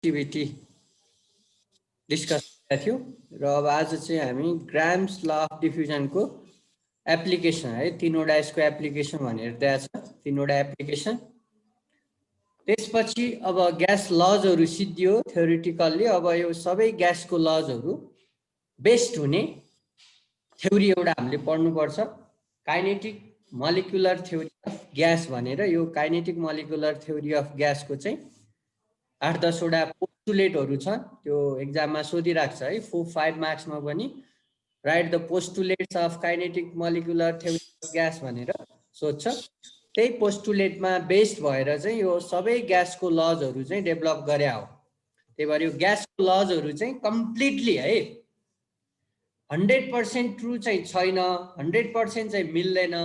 Activity discuss गरेका थियौँ र अब आज चाहिँ हामी ग्राम्स ल अफ डिफ्युजनको एप्लिकेसन है तीनवटा यसको एप्लिकेसन भनेर दिएको छ तीनवटा एप्लिकेसन त्यसपछि अब ग्यास लजहरू सिद्धियो थ्योरिटिकल्ली अब यो सबै ग्यासको लजहरू बेस्ड हुने थ्योरी एउटा हामीले पढ्नुपर्छ kinetic molecular theory of gas भनेर यो काइनेटिक मोलिकुलर थ्योरी अफ ग्यासको चाहिँ 8-10 वटा पोस्टुलेटहरू छन् त्यो एक्जाममा सोधिराख्छ है 4-5 मार्क्समा पनि right the postulates of kinetic molecular theory of gas भनेर सोध्छ त्यही पोस्टुलेटमा बेस्ड भएर चाहिँ यो सबै ग्यासको लजहरू चाहिँ डेभलप गरे हो त्यही भएर यो ग्यासको लजहरू चाहिँ कम्प्लिटली है 100% ट्रु चाहिँ छैन 100% चाहिँ मिल्दैन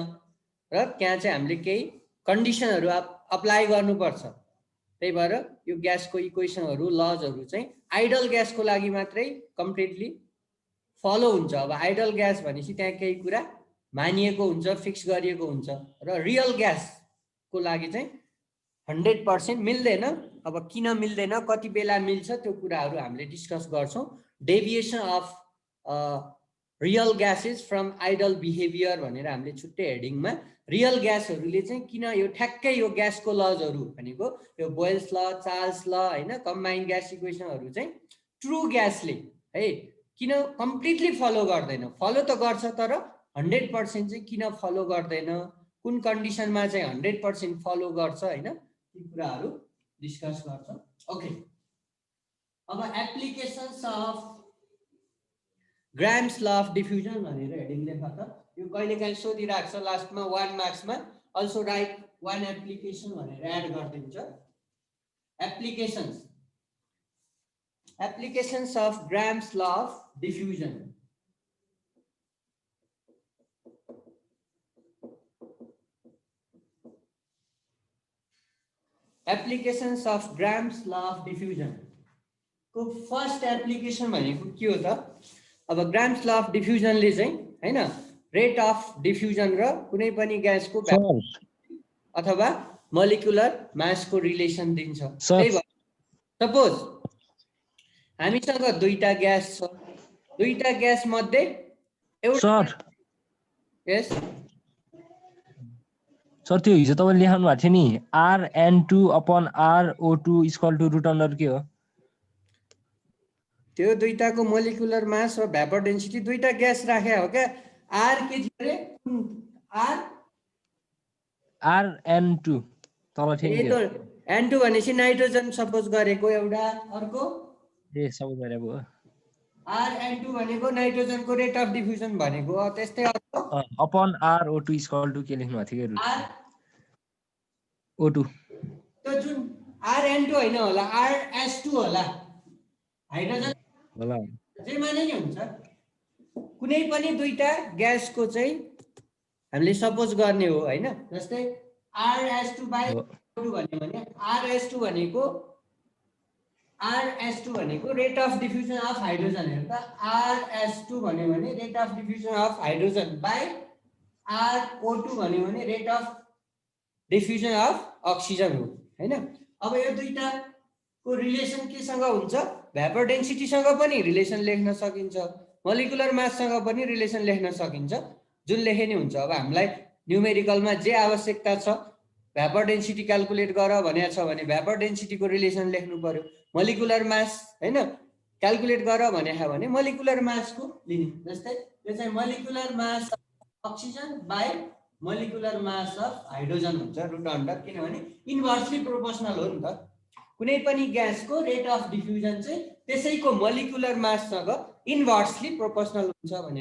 र त्यहाँ चाहिँ हामीले केही कन्डिसनहरू अप्लाई गर्नुपर्छ त्यही भएर यो ग्यासको इक्वेसनहरू लजहरू चाहिँ आइडल ग्यासको लागि मात्रै कम्प्लिटली फलो हुन्छ अब आइडल ग्यास भनेपछि त्यहाँ केही कुरा मानिएको हुन्छ फिक्स गरिएको हुन्छ र रियल ग्यासको लागि चाहिँ 100% मिल्दैन अब किन मिल्दैन कति बेला मिल्छ त्यो कुराहरू हामीले डिस्कस गर्छौँ deviation of real gases from ideal behaviour भनेर हामीले छुट्टै हेडिङमा रियल ग्यासहरूले चाहिँ किन यो ठ्याक्कै यो ग्यासको लजहरू भनेको यो बोयल्स ल चार्ल्स ल हैन कम्बाइन्ड ग्यास इक्वेसनहरू चाहिँ ट्रु ग्यासले है किन कम्प्लिटली फलो गर्दैन फलो त गर्छ तर 100% चाहिँ किन फलो गर्दैन कुन कन्डिसनमा चाहिँ 100% फलो गर्छ हैन ती कुराहरू डिस्कस गर्छ ओके अब applications of Graham's law of diffusion भनेर हेडिङ लेख त यो कहिलेकाहीँ सोधिराख्छ लास्टमा 1 मार्क्समा अल्सो राइट 1 एप्लिकेसन भनेर एड गरिदिन्छ applications of Graham's law of diffusion applications of Graham's law of diffusion को फर्स्ट एप्लिकेसन भनेको के हो त अब ग्राम्स ल अफ डिफ्युजनले चाहिँ हैन रेट अफ डिफ्युजन र कुनै पनि ग्यासको अथवा मोलिकुलर मासको रिलेसन दिन्छ त्यही भएर सपोज हामीसँग दुईटा ग्यास छ दुईटा ग्यास मध्ये एउटा यस सर त्यो हिजो तपाईले लेख्नु भएको थियो नि RN2/RO2 √* के हो त्यो दुईटाको मोलिकुलर मास र भ्यापर डेन्सिटी दुईटा ग्यास राखे हो क्या आर के रे RN2 तल थियो नि N2 भनेपछि नाइट्रोजन सपोज गरेको एउटा अर्को ए सपोज गरेको RN2 भनेको नाइट्रोजनको रेट अफ डिफ्युजन भनेको त्यस्तै अर्को /RO2 के लेख्नु भएको थियो के O2 त्यो जुन RN2 हैन होला RS2 होला हाइड्रोजन होला जेमा नै हुन्छ कुनै पनि दुईटा ग्यासको चाहिँ हामीले सपोज गर्ने हो हैन जस्तै RS2 O2 भन्यो भने RS2 भनेको rate of diffusion of hydrogen हेर त RS2 भन्यो भने rate of diffusion of hydrogen by RO2 भन्यो भने rate of diffusion of oxygen हो हैन अब यो दुईटाको रिलेसन केसँग हुन्छ भ्यापर डेन्सिटीसँग पनि रिलेसन लेख्न सकिन्छ मोलिकुलर माससँग पनि रिलेसन लेख्न सकिन्छ जुन लेखे नि हुन्छ अब हामीलाई न्यूमेरिकलमा जे आवश्यकता छ भ्यापर डेन्सिटी क्याल्कुलेट गर भनेको छ भने भ्यापर डेन्सिटीको रिलेसन लेख्नु पर्यो मोलिकुलर मास हैन क्याल्कुलेट गर भनेको भने मोलिकुलर मासको लिने जस्तै यो चाहिँ molecular mass of oxygen by molecular mass of hydrogen हुन्छ √* किनभने इन्भर्सली प्रोपोर्सनल हो नि त कुनै पनि ग्यासको रेट अफ डिफ्युजन चाहिँ त्यसैको मोलिकुलर माससँग इन्भर्सली प्रोपोर्सनल हुन्छ भने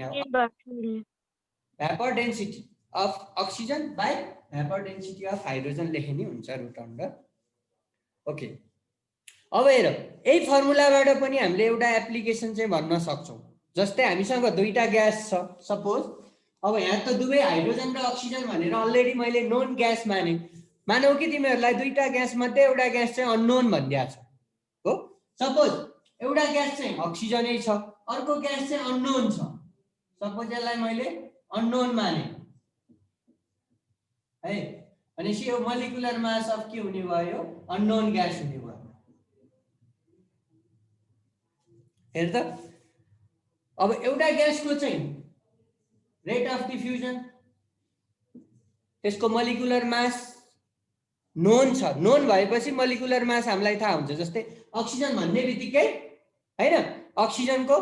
vapour density of oxygen by vapour density of hydrogen लेखे नि हुन्छ √* ओके अब हेर यही फर्मुलाबाट पनि हामीले एउटा एप्लिकेसन चाहिँ भन्न सक्छौं जस्तै हामीसँग दुईटा ग्यास छ सपोज अब यहाँ त दुवै हाइड्रोजन र अक्सिजन भनेर अलरेडी मैले नोन ग्यास मानौ कि तिमीहरूलाई दुईटा ग्यास मध्ये एउटा ग्यास चाहिँ अननोन भनिदिएको छ हो सपोज एउटा ग्यास चाहिँ अक्सिजनै छ अर्को ग्यास चाहिँ अननोन छ सपोज यसलाई मैले अननोन माने है भनेपछि यो मोलिकुलर मास अफ के हुने भयो अननोन ग्यास हुने भयो हेर त अब एउटा ग्यासको चाहिँ रेट अफ डिफ्युजन त्यसको मोलिकुलर मास नोन छ, नोन भएपछि मोलिकुलर मास हामीलाई थाहा हुन्छ। जस्तै अक्सिजन भन्ने बित्तिकै हैन अक्सिजनको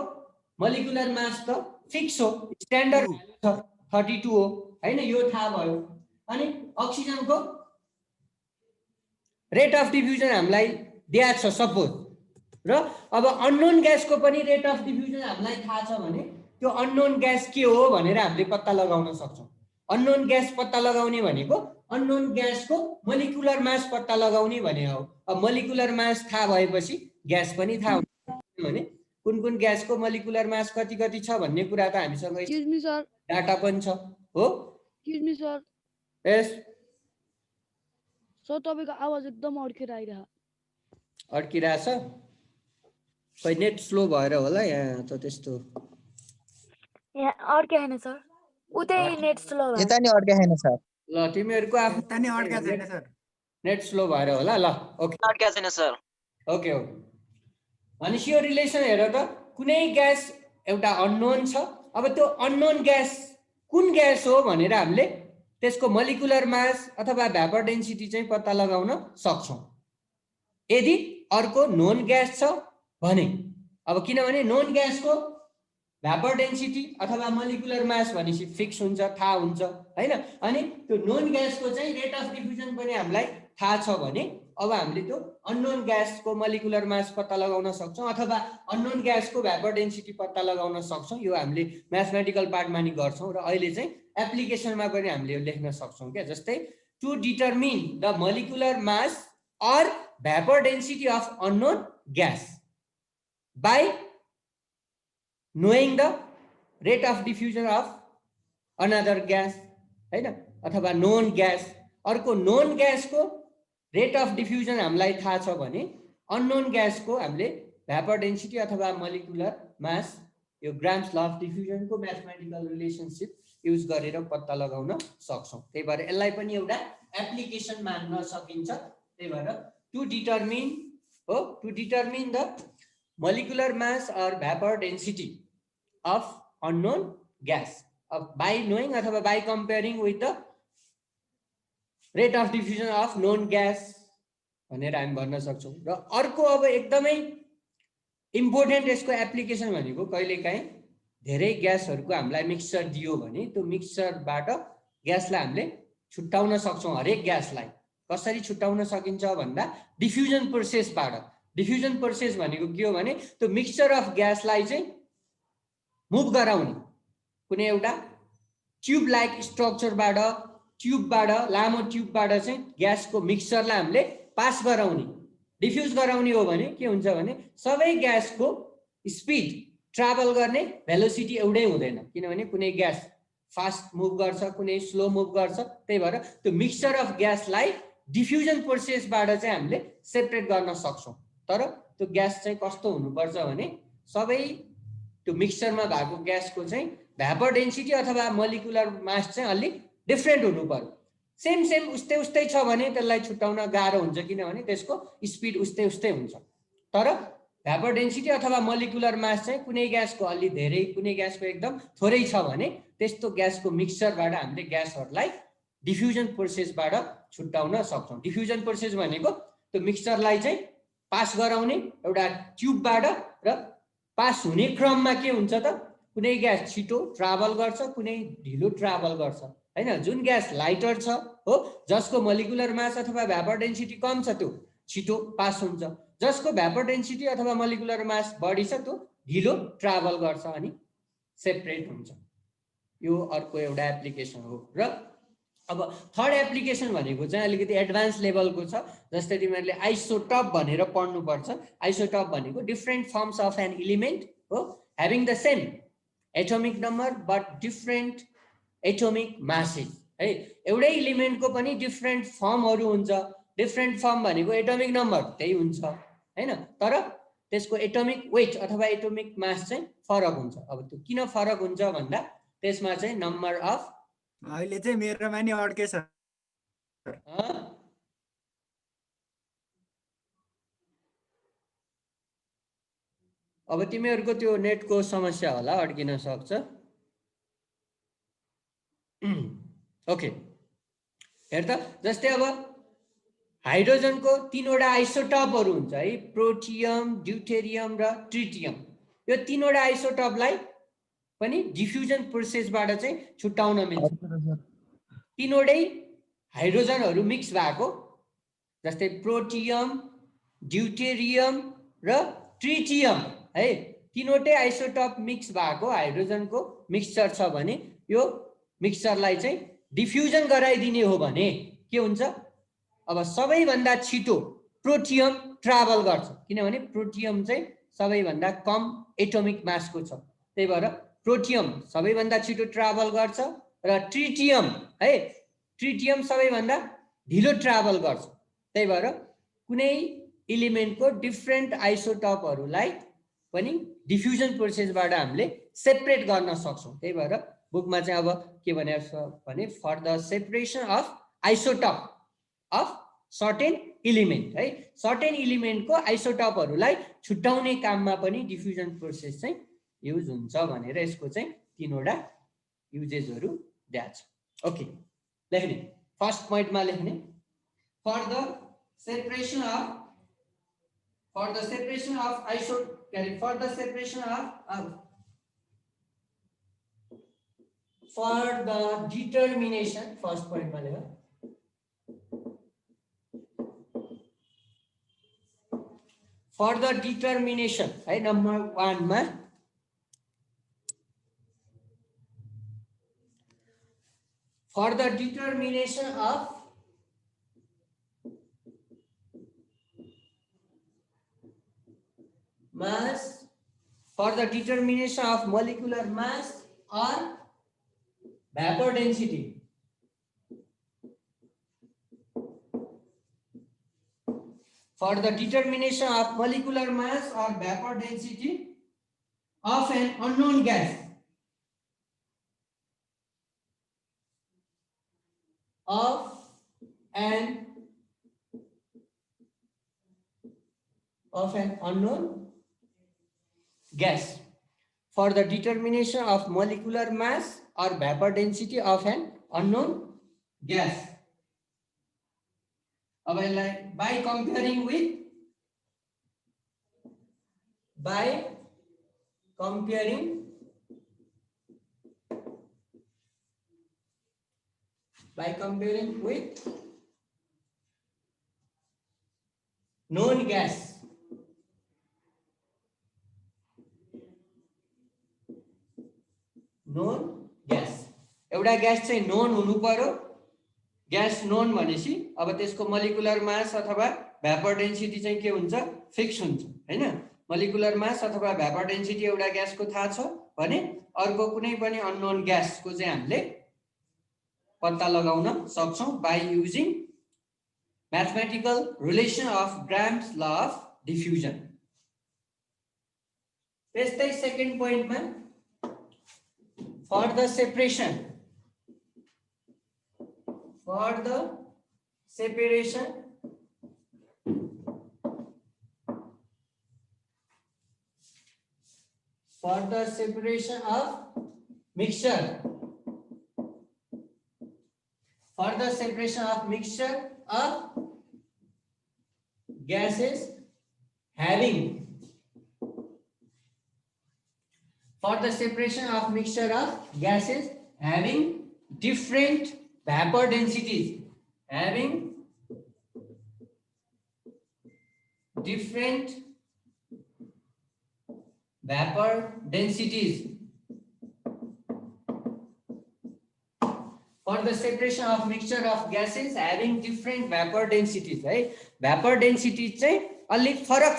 मोलिकुलर मास त फिक्स हो, स्ट्यान्डर्ड भ्यालु छ 32 हो हैन, यो थाहा भयो। अनि अक्सिजनको रेट अफ डिफ्युजन हामीलाई दिया छ सपोज, र अब अननोन ग्यासको पनि रेट अफ डिफ्युजन हामीलाई थाहा छ भने त्यो अननोन ग्यास के हो भनेर हामीले पत्ता लगाउन सक्छौँ। अननोन ग्यास पत्ता लगाउने भनेको अननोन ग्यासको मोलिकुलर मास पत्ता लगाउने भने हो। अब मोलिकुलर मास थाहा भएपछि ग्यास पनि थाहा हुन्छ भने कुन कुन ग्यासको मोलिकुलर मास कति कति छ भन्ने कुरा त हामीसँग डाटा पनि छ हो। सर यस सर तपाईको आवाज एकदम अड्केर आइरह। अड्किरहेछ, खै नेट स्लो भएर होला यहाँ त त्यस्तो। यहाँ अड्के हैन सर, उतै नेट स्लो भयो। यता नि अड्के छैन सर। ल तिमीहरुको आफ्नो यता नि अड्केको छैन सर। नेट स्लो भएर होला। ल ओके अड्केको छैन सर। ओके ओके भनेपछि यो रिलेसन हेर त, कुनै ग्यास एउटा अननोन छ। अब त्यो अननोन ग्यास कुन ग्यास हो भनेर हामीले त्यसको मोलिकुलर मास अथवा भ्यापर डेन्सिटी चाहिँ पत्ता लगाउन सक्छौं यदि अर्को नोन ग्यास छ भने। अब किनभने नोन ग्यासको भ्यापर डेन्सिटी अथवा मोलिकुलर मास भनेपछि फिक्स हुन्छ, थाहा हुन्छ हैन। अनि त्यो नोन ग्यासको चाहिँ रेट अफ डिफ्युजन पनि हामीलाई थाहा छ भने अब हामीले त्यो अननोन ग्यासको मोलिकुलर मास पत्ता लगाउन सक्छौं अथवा अननोन ग्यासको भ्यापर डेन्सिटी पत्ता लगाउन सक्छौं। यो हामीले म्याथमेटिकल पार्टमा नि गर्छौं र अहिले चाहिँ एप्लिकेसनमा पनि हामीले यो लेख्न सक्छौं क्या। जस्तै to determine the molecular mass or vapor density of unknown gas by knowing the rate of diffusion of another gas हैन, अथवा known gas। अर्को known gas को rate of diffusion हामीलाई थाहा छ भने unknown gas को हामीले vapor density अथवा molecular mass यो ग्राम्स ल अफ डिफ्युजन को म्याथमेटिकल रिलेशनशिप युज गरेर पत्ता लगाउन सक्छौं। त्यही भएर यसलाई पनि एउटा एप्लिकेसन मान्न सकिन्छ। त्यही भएर to determine the molecular mass or vapour density of unknown gas अब बाई नोइङ अथवा by comparing with the rate of diffusion of known gas भनेर हामी भन्न सक्छौं। र अर्को अब एकदमै इम्पोर्टेन्ट यसको एप्लिकेसन भनेको कहिलेकाहीँ धेरै ग्यासहरुको हामीलाई मिक्सचर दियो भने त्यो मिक्सचरबाट ग्यासलाई हामीले छुट्याउन सक्छौं। हरेक ग्यासलाई कसरी छुट्याउन सकिन्छ भन्दा डिफ्युजन प्रोसेसबाट। डिफ्युजन प्रोसेस भनेको के हो भने त्यो मिक्सचर अफ ग्यासलाई चाहिँ मुभ गराउने कुनै एउटा ट्युब लाइक स्ट्रक्चरबाट ट्युबबाट लामो ट्युबबाट चाहिँ ग्यासको मिक्सचरलाई हामीले पास गराउने डिफ्युज गराउने हो भने के हुन्छ भने सबै ग्यासको स्पिड ट्राभल गर्ने भेलोसिटी एउटै हुँदैन, किनभने कुनै ग्यास फास्ट मुभ गर्छ कुनै स्लो मुभ गर्छ। त्यही भएर त्यो मिक्सचर अफ ग्यासलाई डिफ्युजन प्रोसेसबाट चाहिँ हामीले सेपरेट गर्न सक्छौं। तर त्यो ग्यास चाहिँ कस्तो हुनुपर्छ भने सबै त्यो मिक्सचरमा भएको ग्यासको चाहिँ भ्यापर डेन्सिटी अथवा मोलिकुलर मास चाहिँ अलि डिफरेन्ट हुनु पर्यो। सेम सेम उस्तै उस्तै छ भने त्यसलाई छुट्याउन गाह्रो हुन्छ, किनभने त्यसको स्पिड उस्तै उस्तै हुन्छ। तर भ्यापर डेन्सिटी अथवा मोलिकुलर मास चाहिँ कुनै ग्यासको अलि धेरै कुनै ग्यासको एकदम थोरै छ भने त्यस्तो ग्यासको मिक्सचरबाट हामीले ग्यासहरूलाई डिफ्युजन प्रोसेसबाट छुट्याउन सक्छौं। डिफ्युजन प्रोसेस भनेको त्यो मिक्सचरलाई चाहिँ पास गराउने एउटा ट्युबबाट, र पास हुने क्रममा के हुन्छ त कुनै ग्यास छिटो ट्राभल गर्छ कुनै ढिलो ट्राभल गर्छ हैन। जुन ग्यास लाइटर छ हो जसको मोलिकुलर मास अथवा भ्यापर डेन्सिटी कम छ त्यो छिटो पास हुन्छ, जसको भ्यापर डेन्सिटी अथवा मोलिकुलर मास बढी छ त्यो ढिलो ट्राभल गर्छ अनि सेपरेट हुन्छ। यो अर्को एउटा एप्लिकेसन हो। र अब थर्ड एप्लिकेसन भनेको चाहिँ अलिकति एडभान्स लेभलको छ। जस्तै तिमीहरूले आइसोटप भनेर पढ्नु पर्छ। आइसोटप भनेको different forms of an element हो having the same atomic number but different atomic masses है। एउटै एलिमेन्टको पनि डिफरेन्ट फर्महरू हुन्छ। डिफरेन्ट फर्म भनेको एटोमिक नम्बर त्यही हुन्छ हैन, तर त्यसको एटोमिक वेट अथवा एटोमिक मास चाहिँ फरक हुन्छ। अब त्यो किन फरक हुन्छ भन्दा त्यसमा चाहिँ नम्बर अफ अहिले चाहिँ मेरोमा नि अड्केछ। अब तिमीहरूको त्यो नेटको समस्या होला, अड्किन सक्छ। ओके, हेर त, जस्तै अब हाइड्रोजनको 3वटा आइसोटपहरू हुन्छ है, प्रोटियम, ड्युटेरियम र ट्रिटियम। यो 3वटा आइसोटपलाई पनि डिफ्युजन प्रोसेसबाट चाहिँ छुट्याउन मिल्छ। 3वटै हाइड्रोजनहरू मिक्स भएको, जस्तै प्रोटियम, ड्युटेरियम र ट्रिटियम है, 3वटै आइसोटप मिक्स भएको हाइड्रोजनको मिक्सचर छ भने यो मिक्सचरलाई चाहिँ डिफ्युजन गराइदिने हो भने के हुन्छ? अब सबैभन्दा छिटो प्रोटियम ट्राभल गर्छ, किनभने प्रोटियम चाहिँ सबैभन्दा कम एटोमिक मासको छ, त्यही भएर प्रोटियम सबैभन्दा छिटो ट्राभल गर्छ र ट्रिटियम है, ट्रिटियम सबैभन्दा ढिलो ट्राभल गर्छ। त्यही भएर कुनै एलिमेन्टको डिफ्रेन्ट आइसोटपहरूलाई पनि डिफ्युजन प्रोसेसबाट हामीले सेपरेट गर्न सक्छौँ। त्यही भएर बुकमा चाहिँ अब के भनेको छ भने, for the separation of isotope of certain element है, सर्टेन एलिमेन्टको आइसोटपहरूलाई छुट्याउने काममा पनि डिफ्युजन प्रोसेस चाहिँ युज हुन्छ भनेर यसको चाहिँ 3वटा युजेसहरू दिएको छ। ओके, लेख्ने फर्स्ट पोइन्टमा लेख्ने, for the separation of for the determination, first point मा लेख, for the determination है, नम्बर 1 मा for the determination of mass, for the determination of molecular mass or vapor density, for the determination of molecular mass or vapor density of an unknown gas, of an unknown gas, for the determination of molecular mass or vapor density of an unknown gas. By comparing with known gas, एउटा gas चाहिँ नोन हुनु पर्यो। Gas नोन भनेपछि अब त्यसको molecular mass अथवा vapour density चाहिँ के हुन्छ? फिक्स हुन्छ हैन। मोलिकुलर मास अथवा भ्यापर डेन्सिटी एउटा ग्यासको थाहा छ भने अर्को कुनै पनि अननोन ग्यासको चाहिँ हामीले पत्ता लगाउन सक्छौं by using mathematical relation of Graham's law of diffusion. त्यस्तै सेकेन्ड पोइन्टमा for the separation of mixture, of gases having, for the separation of mixture of gases having different vapor densities, for the separation of mixture of gases having different vapor densities है। vapor density चाहिँ अलिक फरक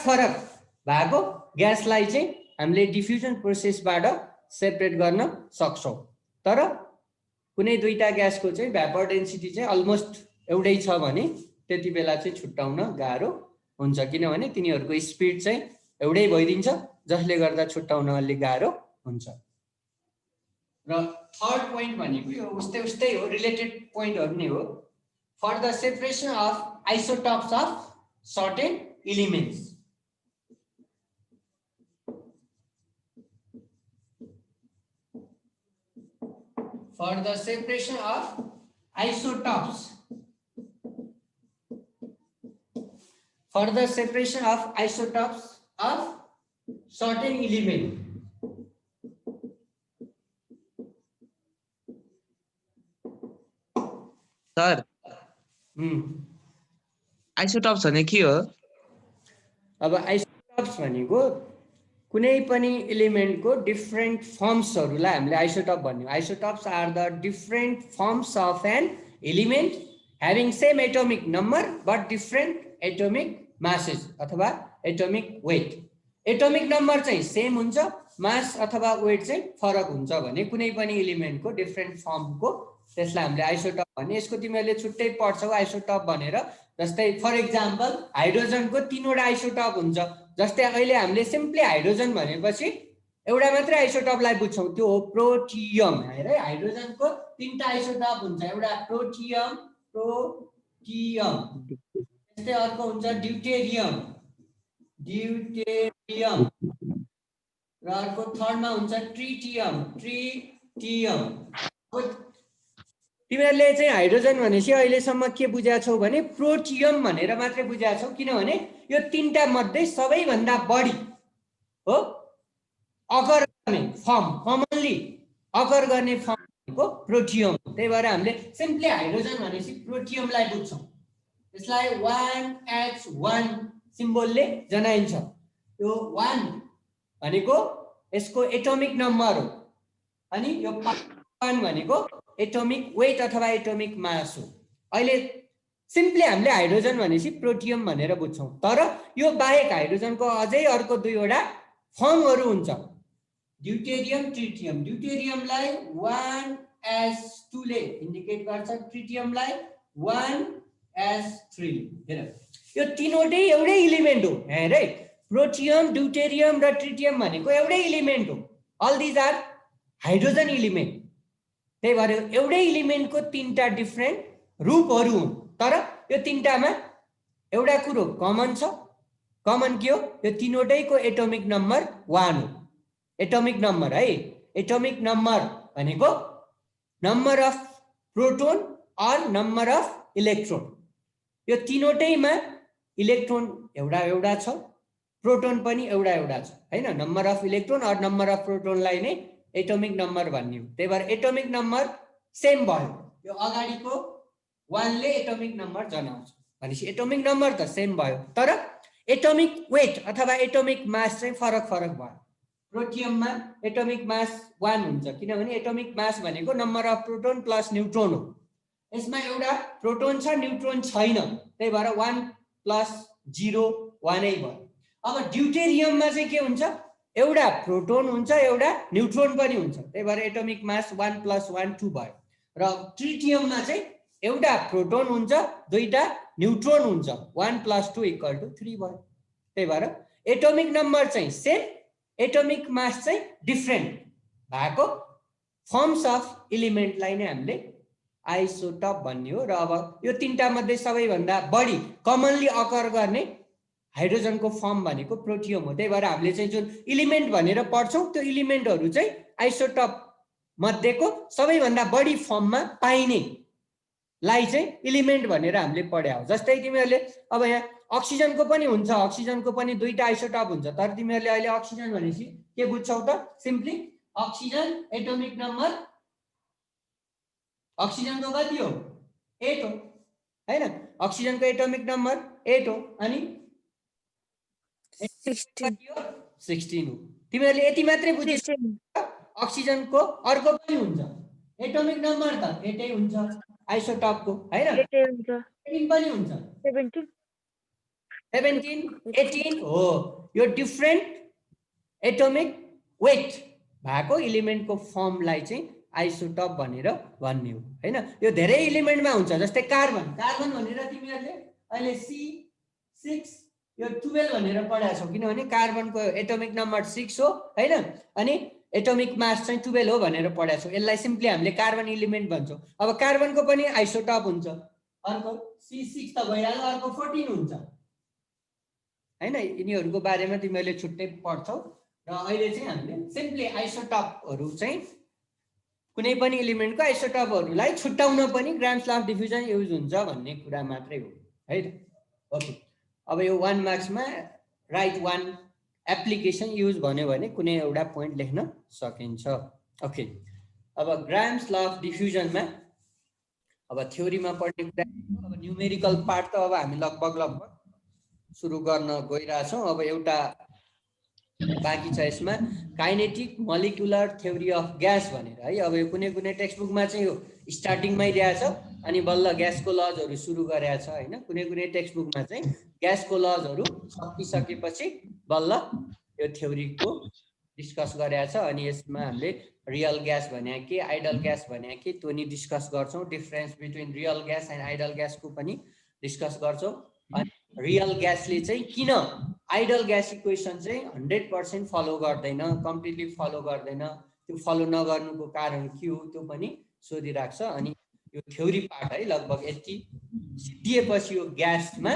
भएको ग्यासलाई चाहिँ हामीले diffusion प्रोसेसबाट separate गर्न सक्छौं। तर कुनै दुईटा ग्यासको चाहिँ भ्यापर डेन्सिटी चाहिँ अलमोस्ट एउटै छ भने त्यति बेला चाहिँ छुट्याउन गाह्रो हुन्छ, किनभने तिनीहरूको स्पिड चाहिँ एउटै भइदिन्छ, जसले गर्दा छुट्याउन अलि गाह्रो हुन्छ। र थर्ड पोइन्ट भनेको यो उस्तै हो, रिलेटेड पोइन्टहरु नै हो। For the separation of isotopes of certain elements, for the separation of isotopes. For the separation of isotopes of certain element. Sir isotopes भने के हो? अब आइसोटप्स भनेको कुनै पनि एलिमेन्टको डिफरेन्ट फर्म्सहरूलाई हामीले आइसोटप भन्यौँ. Isotopes are the different forms of an element having same atomic number but different atomic masses अथवा एटोमिक वेट. एटोमिक नम्बर चाहिँ सेम हुन्छ, मास अथवा वेट चाहिँ फरक हुन्छ भने कुनै पनि एलिमेन्टको डिफरेन्ट फर्मको त्यसलाई हामीले आइसोटप भन्ने. यसको तिमीहरूले छुट्टै पढ्छौ आइसोटप भनेर. जस्तै फर इक्जाम्पल हाइड्रोजनको 3 वटा आइसोटप हुन्छ. जस्तै अहिले हामीले सिम्पली हाइड्रोजन भनेपछि एउटा मात्रै आइसोटपलाई बुझ्छौँ, त्यो हो प्रोटियम. हेर हाइड्रोजनको 3टा आइसोटप हुन्छ. एउटा प्रोटियम त्यस्तै अर्को हुन्छ ड्युटेरियम र अर्को थर्डमा हुन्छ ट्रिटियम. तिमीहरूले चाहिँ हाइड्रोजन भनेपछि अहिलेसम्म के बुझेका छौ भने प्रोटियम भनेर मात्रै बुझेका छौ, किनभने यो 3टा मध्ये सबैभन्दा बढी हो अकर गर्ने फर्म, कमनली अकर गर्ने फर्म भनेको प्रोटियम. त्यही भएर हामीले सिम्पली हाइड्रोजन भनेपछि प्रोटियमलाई बुझ्छौँ. यसलाई 1H1 सिम्बलले जनाइन्छ. यो 1 भनेको यसको एटोमिक नम्बर हो अनि यो 1 भनेको एटोमिक वेट अथवा एटोमिक मास हो. अहिले सिम्पली हामीले हाइड्रोजन भनेपछि प्रोटियम भनेर बुझ्छौँ. तर यो बाहेक हाइड्रोजनको अझै अर्को 2 वटा फर्महरू हुन्छ, ड्युटेरियम, ट्रिटियम. ड्युटेरियमलाई 1s2 ले इन्डिकेट गर्छ, ट्रिटियमलाई 1s3. हेर यो 3 वटै एउटै एलिमेन्ट हो. हेर है प्रोटियम, ड्युटेरियम र ट्रिटियम भनेको एउटै एलिमेन्ट हो. All these are hydrogen element. त्यही भएर एउटै एलिमेन्टको 3टा डिफरेन्ट रूपहरू हुन्. तर यो 3टामा एउटा कुरो कमन छ. कमन के हो? यो 3 वटैको एटोमिक नम्बर 1 हो. एटोमिक नम्बर है, एटोमिक नम्बर भनेको number of proton or number of electron. यो 3 वटैमा इलेक्ट्रोन एउटा छ, प्रोटोन पनि एउटा छ हैन. Number of electron or number of प्रोटोनलाई नै एटोमिक नम्बर भन्ने हो. त्यही भएर एटोमिक नम्बर सेम भयो. यो अगाडिको 1 ले एटोमिक नम्बर जनाउँछ भनेपछि एटोमिक नम्बर त सेम भयो, तर एटोमिक वेट अथवा एटोमिक मास चाहिँ फरक भयो. प्रोटियममा एटोमिक मास 1 हुन्छ किनभने एटोमिक मास भनेको number of proton plus neutron हो. यसमा एउटा प्रोटोन छ, न्युट्रोन छैन. त्यही भएर 1 + 0 1 नै भयो. अब ड्युटेरियममा चाहिँ के हुन्छ? एउटा प्रोटोन हुन्छ, एउटा न्युट्रोन पनि हुन्छ. त्यही भएर एटोमिक मास 1 + 1 2 भयो. र ट्रिटियममा चाहिँ एउटा प्रोटोन हुन्छ, 2टा न्युट्रोन हुन्छ, 1 + 2 = 3 भयो. त्यही भएर एटोमिक नम्बर चाहिँ सेम, एटोमिक मास चाहिँ डिफरेन्ट भएको फर्म्स अफ एलिमेन्टलाई नै हामीले आइसोटप भन्ने हो. र अब यो 3टा मध्ये सबैभन्दा बढी कमनली अकर गर्ने हाइड्रोजनको फर्म भनेको प्रोटियम हो. त्यही भएर हामीले चाहिँ जुन एलिमेन्ट भनेर पढ्छौँ त्यो एलिमेन्टहरू चाहिँ आइसोटप मध्येको सबैभन्दा बढी फर्ममा पाइने लाई चाहिँ एलिमेन्ट भनेर हामीले पढ्या हो. जस्तै तिमीहरूले अब यहाँ अक्सिजनको पनि हुन्छ, अक्सिजनको पनि 2टा आइसोटप हुन्छ. तर तिमीहरूले अहिले अक्सिजन भनेपछि के बुझ्छौ त? सिम्पली अक्सिजन एटोमिक नम्बर अक्सिजनको कति हो? 8 हो हैन. अक्सिजनको एटोमिक नम्बर 8 हो अनि 16 हो. तिमीहरूले यति मात्रै बुझ्छौ. अक्सिजनको अर्को पनि हुन्छ एटोमिक नम्बर त 8 हुन्छ आइसोटपको हैन. 18 पनि हुन्छ, 17 18 हो. यो डिफरेन्ट एटोमिक वेट भएको एलिमेन्टको फर्मलाई चाहिँ आइसोटप भनेर भन्ने हो हैन. यो धेरै एलिमेन्टमा हुन्छ. जस्तै कार्बन भनेर तिमीहरूले अहिले C6 यो 12 भनेर पढाएको छौ किनभने कार्बनको एटोमिक नम्बर 6 हो हैन. अनि एटोमिक मास चाहिँ 12 हो भनेर पढाएको छौ. यसलाई सिम्पली हामीले कार्बन एलिमेन्ट भन्छौँ. अब कार्बनको पनि आइसोटप हुन्छ. अर्को C6 त भइहाल्यो, अर्को 14 हुन्छ हैन. यिनीहरूको बारेमा तिमीहरूले छुट्टै पढ्छौ. र अहिले चाहिँ हामीले सिम्पली आइसोटपहरू चाहिँ कुनै पनि एलिमेन्टको आइसोटपहरूलाई छुट्याउन पनि grams law of diffusion use हुन्छ भन्ने कुरा मात्रै हो है त। ओके, अब यो 1 मार्क्समा राइट 1 एप्लिकेसन युज भन्यो भने कुनै एउटा पोइन्ट लेख्न सकिन्छ। ओके, अब ग्राम्स लॉ अफ डिफ्युजनमा अब थ्योरीमा पढ्ने कुरा, अब न्युमेरिकल पार्ट त अब हामी लगभग सुरु गर्न गइरहेछौँ। अब एउटा बाँकी छ यसमा kinetic molecular theory of gas भनेर है। अब यो कुनै कुनै टेक्स्टबुकमा चाहिँ यो स्टार्टिङमै दिएको छ अनि बल्ल ग्यासको लजहरू सुरु गरेको छ होइन। कुनै कुनै टेक्स्टबुकमा चाहिँ ग्यासको लजहरू सकिसकेपछि बल्ल यो थ्योरीको डिस्कस गरेको छ अनि यसमा हामीले रियल ग्यास भने कि आइडल ग्यास भने कि त्यो नि डिस्कस गर्छौँ। Difference between real gas and ideal ग्यासको पनि डिस्कस गर्छौँ। अनि रियल ग्यासले चाहिँ किन आइडल ग्यास इक्वेसन चाहिँ 100% फलो गर्दैन, कम्प्लिटली फलो गर्दैन, त्यो फलो नगर्नुको कारण के हो त्यो पनि सोधिराख्छ। अनि यो थ्योरी पार्ट है लगभग यति सिद्धिएपछि यो ग्यासमा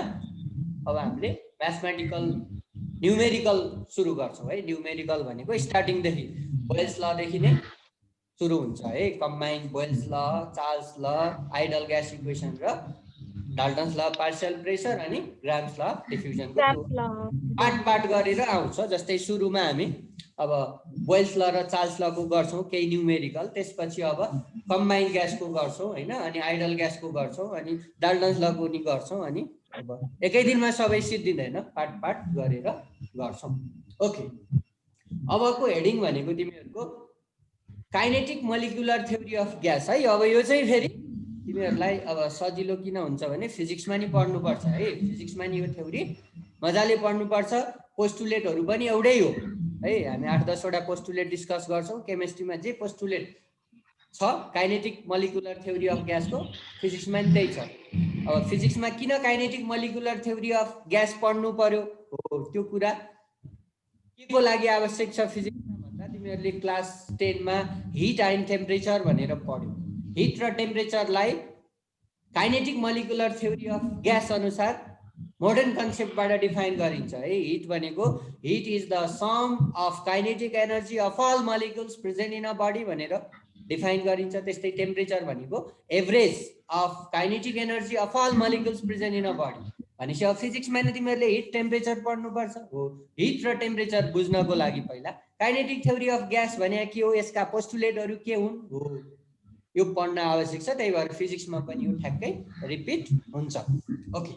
अब हामीले म्याथमेटिकल न्युमेरिकल सुरु गर्छौँ है। न्युमेरिकल भनेको स्टार्टिङदेखि बोयल्स लदेखि नै सुरु हुन्छ है। कम्बाइन्ड बोयल्स ल, Charles law, ideal gas equation र डाल्टन्स ल पार्शियल प्रेसर अनि ग्राम्स ल डिफ्युजनको पार्ट गरेर आउँछ। जस्तै सुरुमा हामी अब बोयल्स ल र चार्ल्स लको गर्छौँ केही न्युमेरिकल, त्यसपछि अब कम्बाइन्ड ग्यासको गर्छौँ होइन, अनि आइडल ग्यासको गर्छौँ अनि डाल्टन्स लको नि गर्छौँ। अनि अब एकै दिनमा सबै सिद्धिँदैन, पार्ट गरेर गर्छौँ। ओके, अबको हेडिङ भनेको तिमीहरूको kinetic molecular theory of gas है। अब यो चाहिँ फेरि तिमीहरूलाई अब सजिलो किन हुन्छ भने फिजिक्समा नि पढ्नुपर्छ है। फिजिक्समा नि यो थ्योरी मजाले पढ्नुपर्छ। पोस्टुलेटहरू पनि एउटै हो है। हामी 8-10 वटा पोस्टुलेट डिस्कस गर्छौँ। केमिस्ट्रीमा जे पोस्टुलेट छ काइनेटिक मोलिकुलर थ्योरी अफ ग्यासको, फिजिक्समा नि त्यही छ। अब फिजिक्समा किन kinetic molecular theory of gas पढ्नु पर्यो हो, त्यो कुरा के को लागि आवश्यक छ फिजिक्समा भन्दा तिमीहरूले क्लास 10 मा हिट एन्ड टेम्परेचर भनेर पढ्यो। हिट र टेम्परेचरलाई kinetic molecular theory of gas अनुसार मोडर्न कन्सेप्टबाट डिफाइन गरिन्छ है। हिट भनेको heat is the sum of kinetic energy of all molecules present in a body भनेर डिफाइन गरिन्छ। त्यस्तै टेम्परेचर भनेको average of kinetic energy of all molecules present in a body. भनेपछि अब फिजिक्समा नि तिमीहरूले हिट टेम्परेचर पढ्नुपर्छ हो। हिट र टेम्परेचर बुझ्नको लागि पहिला काइनेटिक थ्योरी अफ ग्यास भने के हो, यसका पोस्टुलेटहरू के हुन् हो, यो पढ्न आवश्यक छ। त्यही भएर फिजिक्समा पनि यो ठ्याक्कै रिपिट हुन्छ। ओके,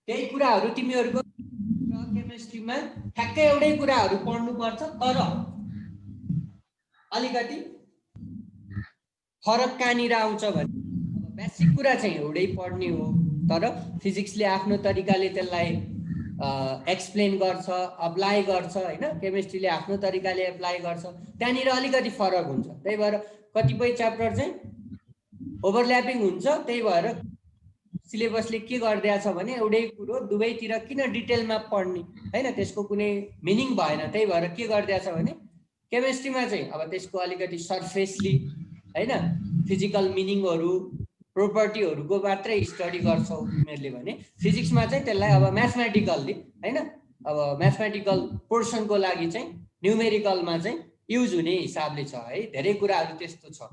त्यही कुराहरू तिमीहरूको केमिस्ट्रीमा ठ्याक्कै एउटै कुराहरू पढ्नुपर्छ, तर अलिकति फरक कहाँनिर आउँछ भने बेसिक कुरा चाहिँ एउटै पढ्ने हो, तर फिजिक्सले आफ्नो तरिकाले त्यसलाई एक्सप्लेन गर्छ, अप्लाई गर्छ होइन। केमिस्ट्रीले आफ्नो तरिकाले एप्लाई गर्छ, त्यहाँनिर अलिकति फरक हुन्छ। त्यही भएर कतिपय च्याप्टर चाहिँ ओभरल्यापिङ हुन्छ। त्यही भएर सिलेबसले के गरिदिएको छ भने एउटै कुरो दुवैतिर किन डिटेलमा पढ्ने होइन, त्यसको कुनै मिनिङ भएन। त्यही भएर के गरिदिएको छ भने केमिस्ट्रीमा चाहिँ अब त्यसको अलिकति सर्फेसली होइन फिजिकल मिनिङहरू प्रोपर्टीहरूको मात्रै स्टडी गर्छौ तिमीहरूले भने फिजिक्समा चाहिँ त्यसलाई अब म्याथमेटिकल्ली होइन, अब म्याथमेटिकल पोर्सनको लागि चाहिँ न्युमेरिकलमा चाहिँ युज हुने हिसाबले छ है। धेरै कुराहरू त्यस्तो छ।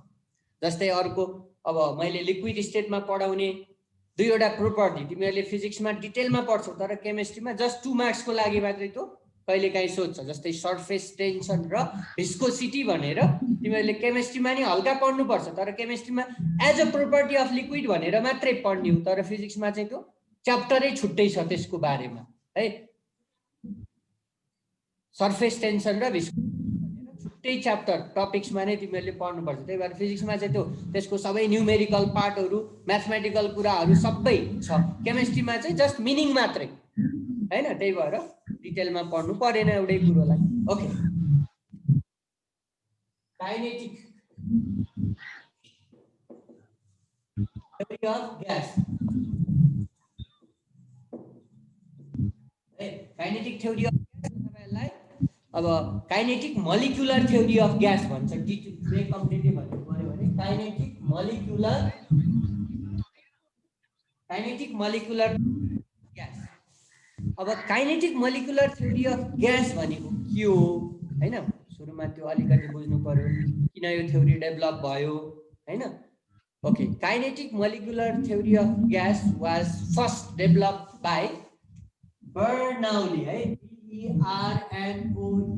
जस्तै अर्को अब मैले लिक्विड स्टेटमा पढाउने 2 वटा प्रोपर्टी तिमीहरूले फिजिक्समा डिटेलमा पढ्छौ, तर केमिस्ट्रीमा जस्ट 2 मार्क्सको लागि मात्रै त्यो कहिलेकाहीँ सोध्छ। जस्तै सर्फेस टेन्सन र भिस्कोसिटी भनेर तिमीहरूले केमिस्ट्रीमा नि हल्का पढ्नुपर्छ, तर केमिस्ट्रीमा as a property of liquid भनेर मात्रै पढ्ने हो। तर फिजिक्समा चाहिँ त्यो च्याप्टरै छुट्टै छ त्यसको बारेमा है। सर्फेस टेन्सन र भिस्कोसिटी भनेर छुट्टै च्याप्टर टपिक्समा नै तिमीहरूले पढ्नुपर्छ। त्यही भएर फिजिक्समा चाहिँ त्यो त्यसको सबै न्युमेरिकल पार्टहरू म्याथमेटिकल कुराहरू सबै छ। केमिस्ट्रीमा चाहिँ जस्ट मिनिङ मात्रै हैन, त्यही भएर डिटेलमा पढ्नु परेन एउटै कुरोलाई। Okay, kinetic theory of gas, kinetic theory of gas तपाईहरुलाई अब kinetic molecular theory of gas भन्छ। डी कम्प्लिटली भन्नु पर्यो भने काइनेटिक मोलिकुलर ग्यास। अब kinetic molecular theory of gas भनेको के हो हैन, सुरुमा त्यो अलिकति बुझ्नु पर्यो किन यो थ्योरी डेभलप भयो हैन। Okay, kinetic molecular theory of gas was first developed by Bernoulli है, BERNOULLI।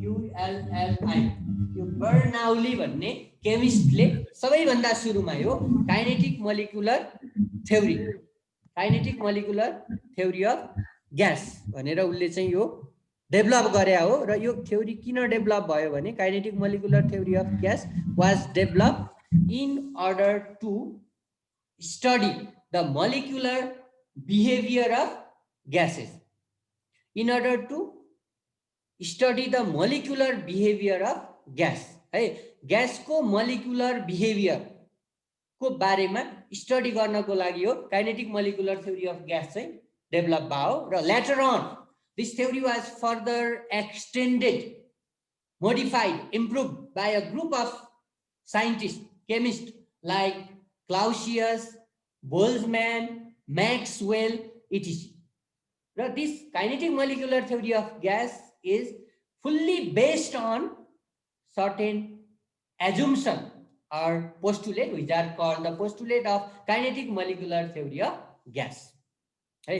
यो बर्नौली भन्ने केमिस्टले सबैभन्दा सुरुमा यो kinetic molecular theory of gas भनेर उसले चाहिँ यो डेभलप गरे हो। र यो थ्योरी किन डेभलप भयो भने kinetic molecular theory of gas was develop in order to study the molecular behaviour of gases. In order to study the molecular behaviour of gas है, ग्यासको मोलिकुलर बिहेभियर को बारेमा स्टडी गर्नको लागि हो kinetic molecular theory of gas चाहिँ develop भयो। र later on this theory was further extended, modified, improved by a group of scientist, chemist like Clausius, Boltzmann, Maxwell etc. र this kinetic molecular theory of gas is fully based on certain assumption or postulate which are called the postulate of kinetic molecular theory of gas है।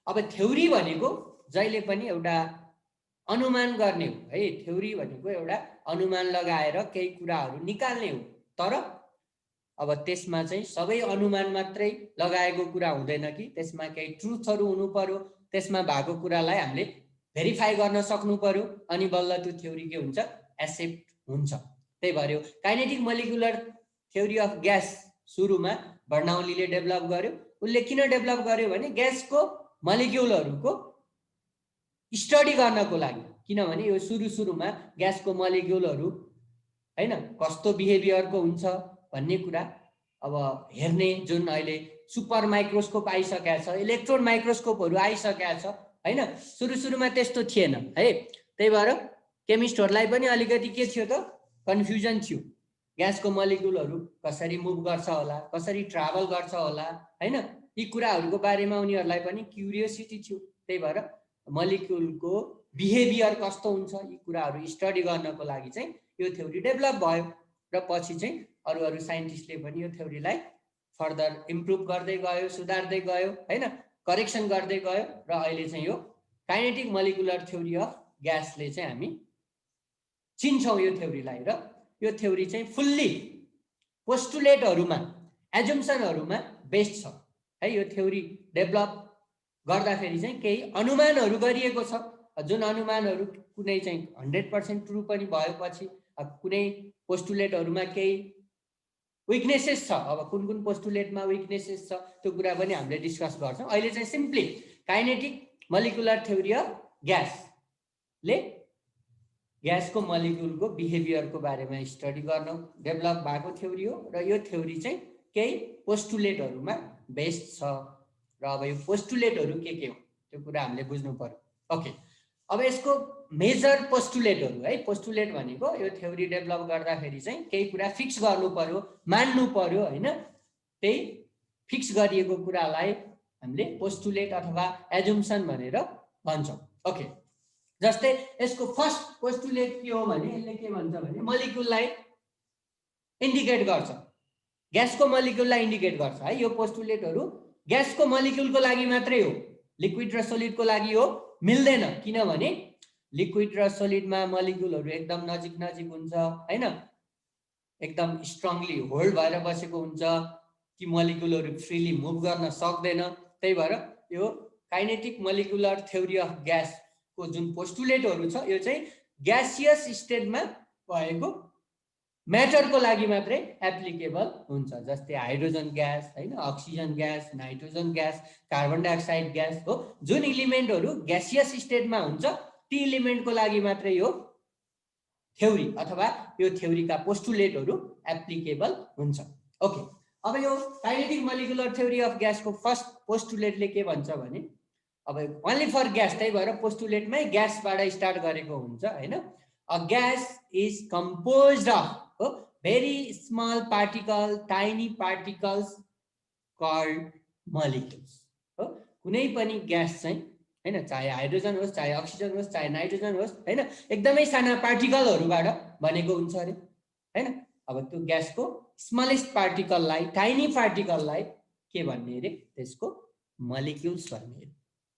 अब theory भनेको जहिले पनि एउटा अनुमान गर्ने हो है, थ्योरी भनेको एउटा अनुमान लगाएर केही कुराहरू निकाल्ने हो। तर अब त्यसमा चाहिँ सबै अनुमान मात्रै लगाएको कुरा हुँदैन कि त्यसमा केही ट्रुथहरू हुनु पर्यो, त्यसमा भएको कुरालाई हामीले भेरिफाई गर्न सक्नु पर्यो, अनि बल्ल त्यो थ्योरी के हुन्छ, एक्सेप्ट हुन्छ। त्यही भएर kinetic molecular theory of gas सुरुमा बर्नौलीले डेभलप गर्यो। उसले किन डेभलप गर्यो भने ग्यासको मोलिक्युलहरूको स्टडी गर्नको लागि, किनभने यो सुरुमा ग्यासको मोलिक्युलहरू हैन कस्तो बिहेभियरको हुन्छ भन्ने कुरा अब हेर्ने, जुन अहिले सुपर माइक्रोस्कोप आइसकेको छ, इलेक्ट्रोन माइक्रोस्कोपहरू आइसकेको छ हैन, सुरुमा त्यस्तो थिएन है। त्यही भएर केमिस्टहरूलाई पनि अलिकति के थियो त, कन्फ्युजन थियो, ग्यासको मोलिक्युलहरू कसरी मुभ गर्छ होला, कसरी ट्राभल गर्छ होला हैन, यी कुराहरूको बारेमा उनीहरूलाई पनि क्युरियोसिटी थियो। त्यही भएर मोलिक्युलको बिहेभियर कस्तो हुन्छ यी कुराहरू स्टडी गर्नको लागि चाहिँ यो थ्योरी डेभलप भयो। र पछि चाहिँ अरू साइन्टिस्टले पनि यो थ्योरीलाई फर्दर इम्प्रुभ गर्दै गयो, सुधार्दै गयो हैन, करेक्सन गर्दै गयो। र अहिले चाहिँ यो काइनेटिक मोलिकुलर थ्योरी अफ ग्यासले चाहिँ हामी चिन्छौँ यो थ्योरीलाई। र यो थ्योरी चाहिँ फुल्ली पोस्टुलेटहरूमा, एजम्पसनहरूमा बेस्ड छ है। यो थ्योरी डेभलप गर्दाखेरि चाहिँ केही अनुमानहरू गरिएको छ, जुन अनुमानहरू कुनै चाहिँ 100% ट्रु पनि भएपछि कुनै पोस्टुलेटहरूमा केही विकनेसेस छ। अब कुन पोस्टुलेटमा विकनेसेस छ त्यो कुरा पनि हामीले डिस्कस गर्छौँ। अहिले चाहिँ simply kinetic molecular theory of ग्यासले ग्यासको मोलिक्युलको बिहेभियरको बारेमा स्टडी गर्न डेभलप भएको थ्योरी हो। र यो थ्योरी चाहिँ केही पोस्टुलेटहरूमा बेस्ड छ। र अब यो पोस्टुलेटहरू के हो त्यो कुरा हामीले बुझ्नु पर्यो। ओके, अब यसको मेजर पोस्टुलेटहरू है, पोस्टुलेट भनेको यो थ्योरी डेभलप गर्दाखेरि चाहिँ केही कुरा फिक्स गर्नु पर्यो, मान्नु पर्यो हैन, त्यही फिक्स गरिएको कुरालाई हामीले पोस्टुलेट अथवा एजम्पसन भनेर भन्छौँ। ओके, जस्तै यसको फर्स्ट पोस्टुलेट के हो भने यसले के भन्छ भने मोलिक्युललाई इन्डिकेट गर्छ, ग्यासको मोलिक्युललाई इन्डिकेट गर्छ है। यो पोस्टुलेटहरू ग्यासको मोलिक्युलको लागि मात्रै हो, लिक्विड र सोलिडको लागि हो मिल्दैन, किनभने लिक्विड र सोलिडमा मोलिक्युलहरू एकदम नजिक हुन्छ हैन, एकदम स्ट्रङली होल्ड भएर बसेको हुन्छ, ती मोलिक्युलहरू फ्रीली मुभ गर्न सक्दैन। त्यही भएर यो काइनेटिक मोलिकुलर थ्योरी अफ ग्यासको जुन पोस्टुलेटहरू छ यो चाहिँ ग्यासियस स्टेटमा भएको म्याटरको लागि मात्रै एप्लिकेबल हुन्छ। जस्तै हाइड्रोजन ग्यास हैन, oxygen gas, nitrogen gas, carbon dioxide gas हो, जुन एलिमेन्टहरू ग्यासियस स्टेटमा हुन्छ ती एलिमेन्टको लागि मात्रै यो थ्योरी अथवा यो थ्योरीका पोस्टुलेटहरू एप्लिकेबल हुन्छ। ओके, अब यो काइनेटिक मोलिकुलर थ्योरी अफ ग्यासको फर्स्ट पोस्टुलेटले के भन्छ भने अब ओन्ली फर ग्यास, त्यही भएर पोस्टुलेटमै ग्यासबाट स्टार्ट गरेको हुन्छ हैन। A gas is composed of very small particle, tiny particles called molecules हो। कुनै पनि ग्यास चाहिँ हैन, चाहे हाइड्रोजन होस्, चाहे अक्सिजन होस्, चाहे नाइट्रोजन होस्, हैन, एकदमै साना पार्टिकलहरूबाट बनेको हुन्छ अरे, हैन। अब त्यो ग्यासको स्मलेस्ट पार्टिकललाई, टाइनी पार्टिकललाई के भन्ने अरे, त्यसको मलिक्युल्स भन्ने अरे,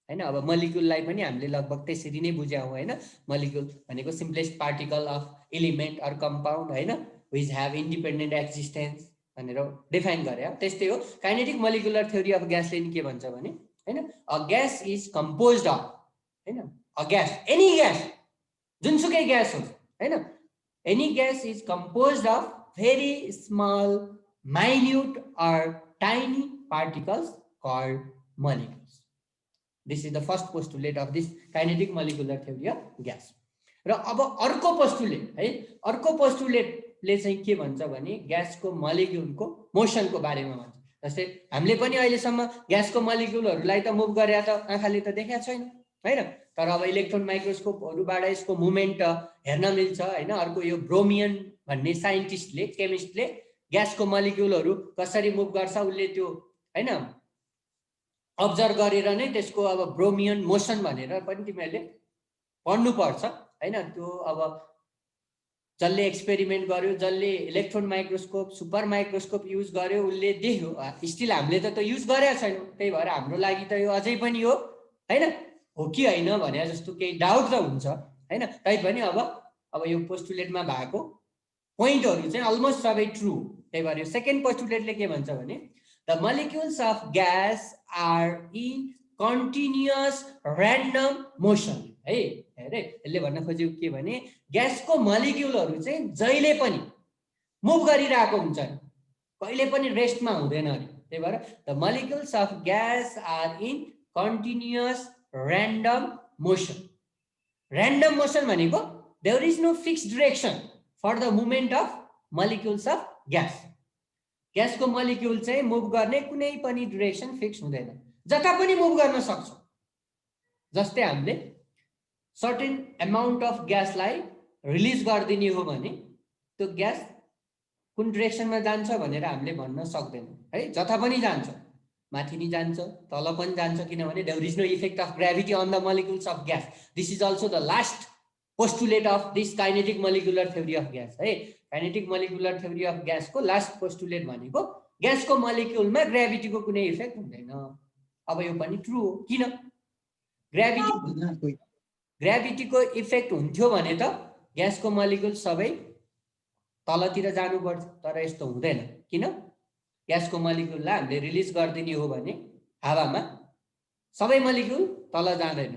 हैन। अब मलिक्युललाई पनि हामीले लगभग त्यसरी नै बुझ्या हौँ, हैन। मलिक्युल भनेको simplest particle of element or compound, हैन, विच ह्याभ इन्डिपेन्डेन्ट एक्जिस्टेन्स भनेर डिफाइन गरे। त्यस्तै हो काइनेटिक मोलिकुलर थ्योरी अफ ग्यासले नि के भन्छ भने, हैन, a gas is composed of, हैन, अ ग्यास, एनी ग्यास, जुनसुकै ग्यास होस्, हैन, any gas is composed of very small minute or tiny particles called molecules. This is the first postulate of this kinetic molecular theory of gas. र अब अर्को postulate है, अर्को पोस्टुलेटले चाहिँ के भन्छ भने ग्यासको मलिक्युलको मोसनको बारेमा भन्छ। जस्तै हामीले पनि अहिलेसम्म ग्यासको मलिक्युलहरूलाई त मुभ गरे त आँखाले त देखेको छैन, हैन, तर अब इलेक्ट्रोन माइक्रोस्कोपहरुबाट यसको मुभमेन्ट हेर्न मिल्छ, हैन। अर्को यो ब्रोमियन भन्ने साइन्टिस्टले, केमिस्टले ग्यासको मलिक्युलहरू कसरी मुभ गर्छ उले त्यो, हैन, अब्जर्भ गरेर नै त्यसको अब ब्रोमियन मोसन भनेर पनि तिमीहरूले पढ्नु पर्छ, हैन। त्यो अब जसले एक्सपेरिमेन्ट गर्यो, जसले electron microscope, super microscope use गर्यो उसले देख्यो। स्टिल हामीले त युज गरेका छैनौँ, त्यही भएर हाम्रो लागि त यो अझै पनि हो, हैन, हो कि होइन भने जस्तो केही डाउट त हुन्छ, हैन। तैपनि अब यो पोस्टुलेटमा भएको पोइन्टहरू चाहिँ अलमोस्ट सबै ट्रु। त्यही भएर यो सेकेन्ड पोस्टुलेटले के भन्छ भने the molecules of gas are in continuous random motion, है। हेरे यसले भन्न खोजेको के भने ग्यासको मलिक्युलहरू चाहिँ जहिले पनि मुभ गरिरहेको हुन्छ, कहिले पनि रेस्टमा हुँदैन अरे। त्यही भएर the molecules of gas are in continuous random motion. Random motion भनेको there is no fixed direction for the movement of molecules of gas. ग्यासको मलिक्युल चाहिँ मुभ गर्ने कुनै पनि डिरेक्सन फिक्स हुँदैन, जता पनि मुभ गर्न सक्छ। जस्तै हामीले सर्टेन अमाउन्ट अफ ग्यासलाई रिलिज गरिदिने हो भने त्यो ग्यास कुन डिरेक्सनमा जान्छ भनेर हामीले भन्न सक्दैन, है। जता पनि जान्छ, माथि नि जान्छ, तल पनि जान्छ, किनभने there is no effect of gravity on the molecules of gas. This is also the last postulate of this kinetic molecular theory of gas, है। काइनेटिक मोलिकुलर थ्योरी अफ ग्यासको लास्ट पोस्टुलेट भनेको ग्यासको मोलिक्युलमा ग्राभिटीको कुनै इफेक्ट हुँदैन। अब यो पनि true हो। किन? ग्राभिटीको इफेक्ट हुन्थ्यो भने त ग्यासको मोलिक्युल सबै तलतिर जानु पर्छ, तर यस्तो हुँदैन। किन? ग्यासको मोलिक्युललाई हामीले रिलिज गरिदिने हो भने हावामा सबै मोलिक्युल तल जाँदैन,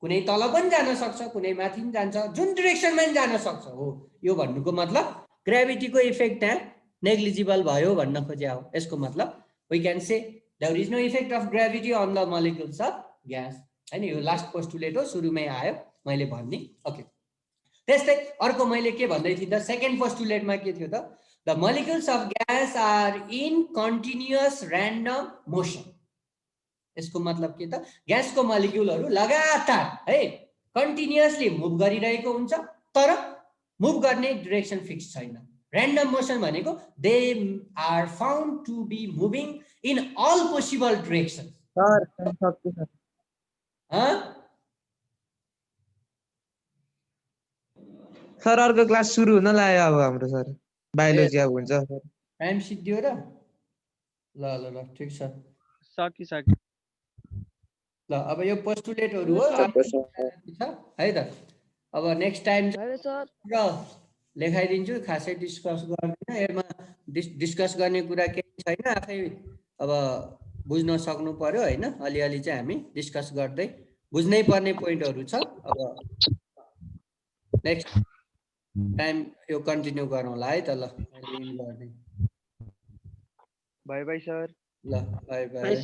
कुनै तल पनि जान सक्छ, कुनै माथि पनि जान्छ, जुन डिरेक्सनमा पनि जान सक्छ। हो, यो भन्नुको मतलब ग्राभिटीको इफेक्ट त्यहाँ नेग्लिजिबल भयो भन्न खोज्या हो। यसको मतलब we can say there is no effect of gravity on the molecules of gas, हैन। यो लास्ट पोस्टुलेट हो, सुरुमै आयो मैले भन्ने। ओके, त्यस्तै अर्को मैले के भन्दै थिएँ त, सेकेन्ड पोस्टुलेटमा के थियो त, the molecules of gas are in continuous random motion. यसको मतलब के त, ग्यासको मोलिक्युलहरू लगातार, है, कन्टिन्युअसली मुभ गरिरहेको हुन्छ, तर मुभ गर्ने डिरेक्सन फिक्स छैन। र्यान्डम मोसन भनेको they are found to be moving in all possible direction. Sir अर्को क्लास सुरु हुन लाग्यो अब हाम्रो, सर बायोलोजी अब हुन्छ। टाइम सिद्धियो र? ल ल ल, ठिक छ, सकिसक्यो। ल अब यो पोस्टुलेटहरू हो, है त। अब नेक्स्ट टाइम र लेखाइदिन्छु, खासै डिस्कस गर्दैन यसमा। डिस्कस गर्ने कुरा केही छैन, आफै अब बुझ्न सक्नु पर्यो, हैन। अलिअलि चाहिँ हामी डिस्कस गर्दै बुझ्नै पर्ने पोइन्टहरू छ। अब नेक्स्ट टाइम यो कन्टिन्यू गरौँला, है त। ल बाई बाई सर। ल बाई बाई।